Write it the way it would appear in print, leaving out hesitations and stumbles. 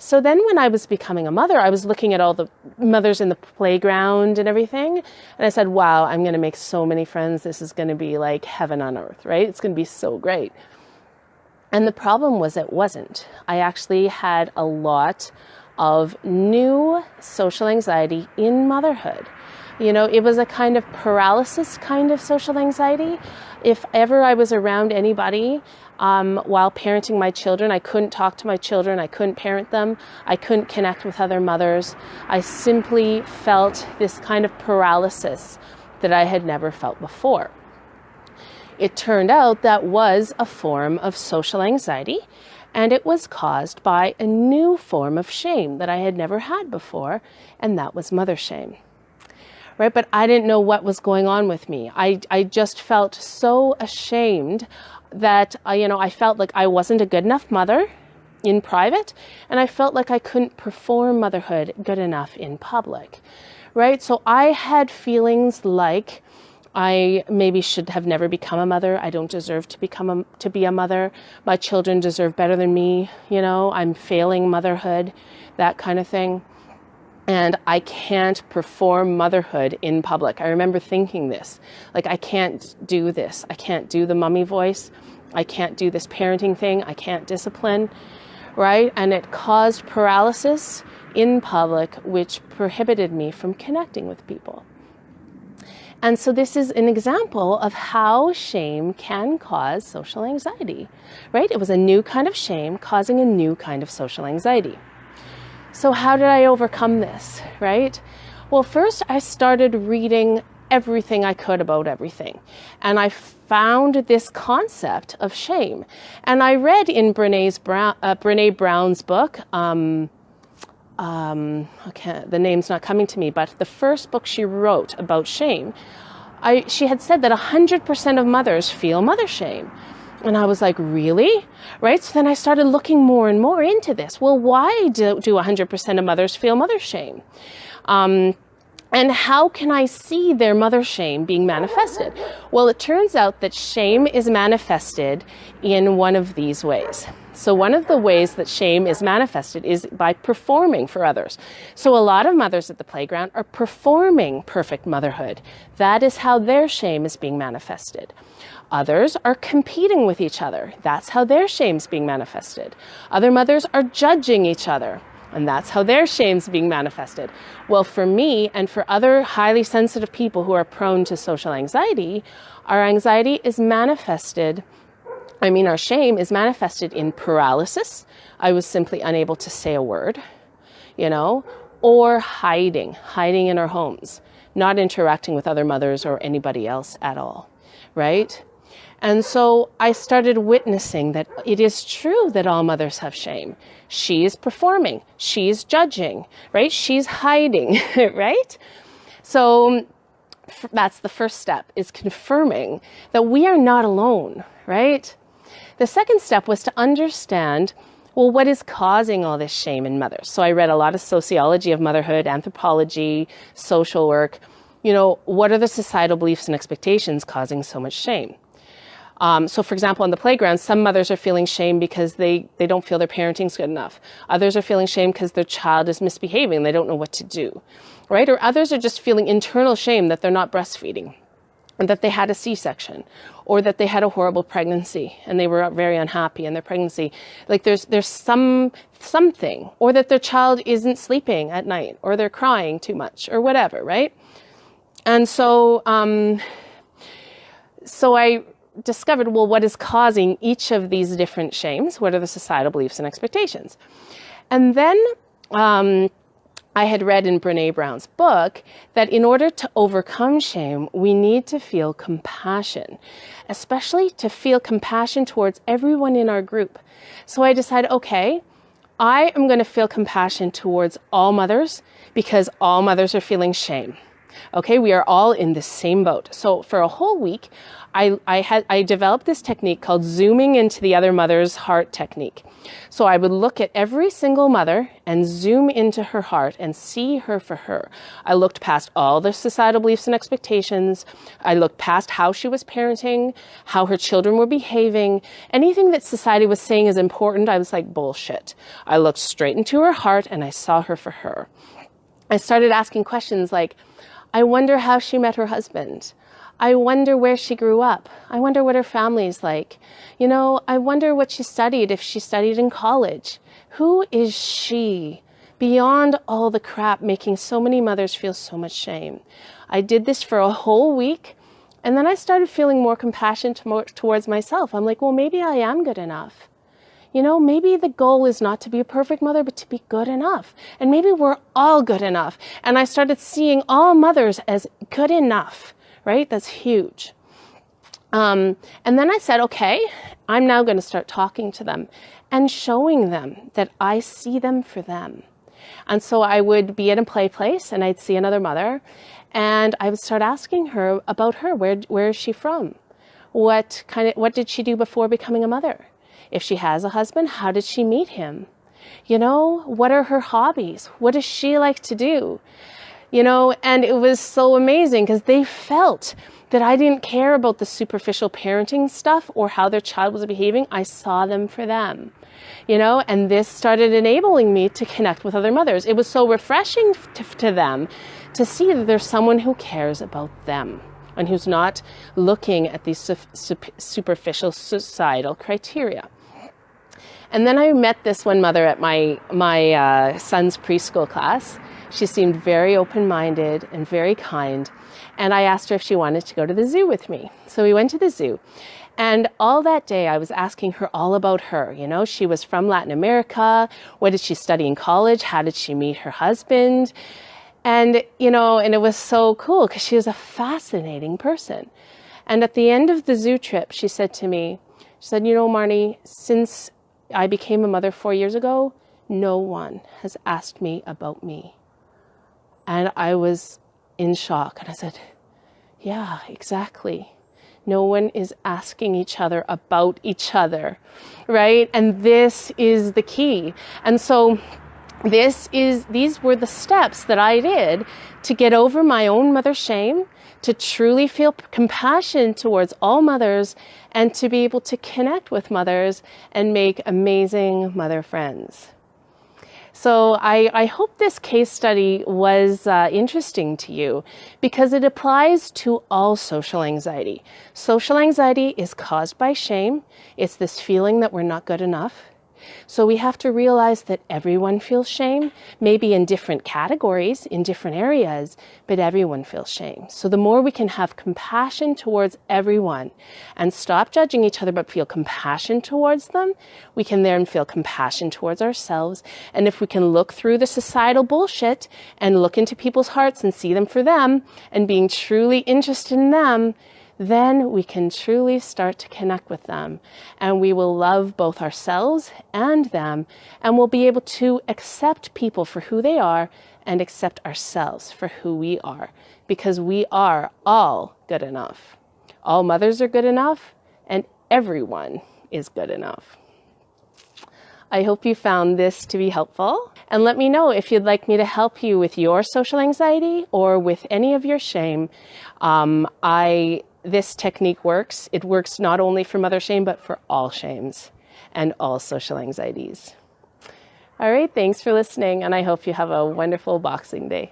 So then when I was becoming a mother, I was looking at all the mothers in the playground and everything. And I said, wow, I'm going to make so many friends. This is going to be like heaven on earth, right? It's going to be so great. And the problem was it wasn't. I actually had a lot of new social anxiety in motherhood. It was a kind of paralysis kind of social anxiety. If ever I was around anybody while parenting my children, I couldn't talk to my children, I couldn't parent them, I couldn't connect with other mothers. I simply felt this kind of paralysis that I had never felt before. It turned out that was a form of social anxiety, and it was caused by a new form of shame that I had never had before, and that was mother shame. Right? But I didn't know what was going on with me. I just felt so ashamed that I felt like I wasn't a good enough mother in private, and I felt like I couldn't perform motherhood good enough in public. Right? So I had feelings like I maybe should have never become a mother. I don't deserve to be a mother. My children deserve better than me. I'm failing motherhood, that kind of thing. And I can't perform motherhood in public. I remember thinking this, like, I can't do this. I can't do the mummy voice. I can't do this parenting thing. I can't discipline, right? And it caused paralysis in public, which prohibited me from connecting with people. And so this is an example of how shame can cause social anxiety, right? It was a new kind of shame causing a new kind of social anxiety. So how did I overcome this, right? Well, first I started reading everything I could about everything. And I found this concept of shame. And I read in Brene Brown's book, the name's not coming to me, but the first book she wrote about shame, she had said that 100% of mothers feel mother shame. And I was like, really? Right? So then I started looking more and more into this. Well, why do 100% of mothers feel mother shame? And how can I see their mother shame being manifested? Well, it turns out that shame is manifested in one of these ways. So one of the ways that shame is manifested is by performing for others. So a lot of mothers at the playground are performing perfect motherhood. That is how their shame is being manifested. Others are competing with each other. That's how their shame is being manifested. Other mothers are judging each other. And that's how their shame's being manifested. Well, for me and for other highly sensitive people who are prone to social anxiety, our anxiety is manifested, our shame is manifested in paralysis. I was simply unable to say a word, or hiding in our homes, not interacting with other mothers or anybody else at all, right? And so I started witnessing that it is true that all mothers have shame. She is performing, she's judging, right? She's hiding, right? So that's the first step, is confirming that we are not alone, right? The second step was to understand, well, what is causing all this shame in mothers? So I read a lot of sociology of motherhood, anthropology, social work. What are the societal beliefs and expectations causing so much shame? So for example, on the playground, some mothers are feeling shame because they don't feel their parenting's good enough. Others are feeling shame because their child is misbehaving. They don't know what to do, right? Or others are just feeling internal shame that they're not breastfeeding, and that they had a C-section, or that they had a horrible pregnancy and they were very unhappy in their pregnancy. Like there's something, or that their child isn't sleeping at night, or they're crying too much, or whatever, right? And so I discovered, well, what is causing each of these different shames? What are the societal beliefs and expectations? And then I had read in Brene Brown's book that in order to overcome shame, we need to feel compassion, especially to feel compassion towards everyone in our group. So I decided, okay, I am going to feel compassion towards all mothers because all mothers are feeling shame. Okay, we are all in the same boat. So for a whole week, I developed this technique called zooming into the other mother's heart technique. So I would look at every single mother and zoom into her heart and see her for her. I looked past all the societal beliefs and expectations. I looked past how she was parenting, how her children were behaving. Anything that society was saying is important, I was like, bullshit. I looked straight into her heart and I saw her for her. I started asking questions like, I wonder how she met her husband. I wonder where she grew up. I wonder what her family's like. You know, I wonder what she studied, if she studied in college. Who is she? Beyond all the crap making so many mothers feel so much shame. I did this for a whole week, and then I started feeling more compassion towards myself. I'm like, well, maybe I am good enough. You know, maybe the goal is not to be a perfect mother, but to be good enough. And maybe we're all good enough. And I started seeing all mothers as good enough, right? That's huge. And then I said, okay, I'm now going to start talking to them and showing them that I see them for them. And so I would be at a play place and I'd see another mother and I would start asking her about her. Where is she from? What did she do before becoming a mother? If she has a husband, how did she meet him? You know, what are her hobbies? What does she like to do? You know, and it was so amazing because they felt that I didn't care about the superficial parenting stuff or how their child was behaving. I saw them for them, you know, and this started enabling me to connect with other mothers. It was so refreshing to them to see that there's someone who cares about them and who's not looking at these superficial societal criteria. And then I met this one mother at my son's preschool class. She seemed very open-minded and very kind. And I asked her if she wanted to go to the zoo with me. So we went to the zoo. And all that day I was asking her all about her. You know, she was from Latin America. What did she study in college? How did she meet her husband? And, you know, and it was so cool because she was a fascinating person. And at the end of the zoo trip, she said to me, she said, you know, Marni, since I became a mother 4 years ago, no one has asked me about me. And I was in shock. And I said, yeah, exactly. No one is asking each other about each other, right? And this is the key. And so these were the steps that I did to get over my own mother shame, to truly feel compassion towards all mothers, and to be able to connect with mothers and make amazing mother friends. So I hope this case study was interesting to you because it applies to all social anxiety. Social anxiety is caused by shame. It's this feeling that we're not good enough. So we have to realize that everyone feels shame, maybe in different categories, in different areas, but everyone feels shame. So the more we can have compassion towards everyone and stop judging each other, but feel compassion towards them, we can then feel compassion towards ourselves. And if we can look through the societal bullshit and look into people's hearts and see them for them and being truly interested in them, then we can truly start to connect with them and we will love both ourselves and them and we'll be able to accept people for who they are and accept ourselves for who we are because we are all good enough. All mothers are good enough and everyone is good enough. I hope you found this to be helpful and let me know if you'd like me to help you with your social anxiety or with any of your shame. This technique works. It works not only for mother shame, but for all shames and all social anxieties. All right, thanks for listening, and I hope you have a wonderful Boxing Day.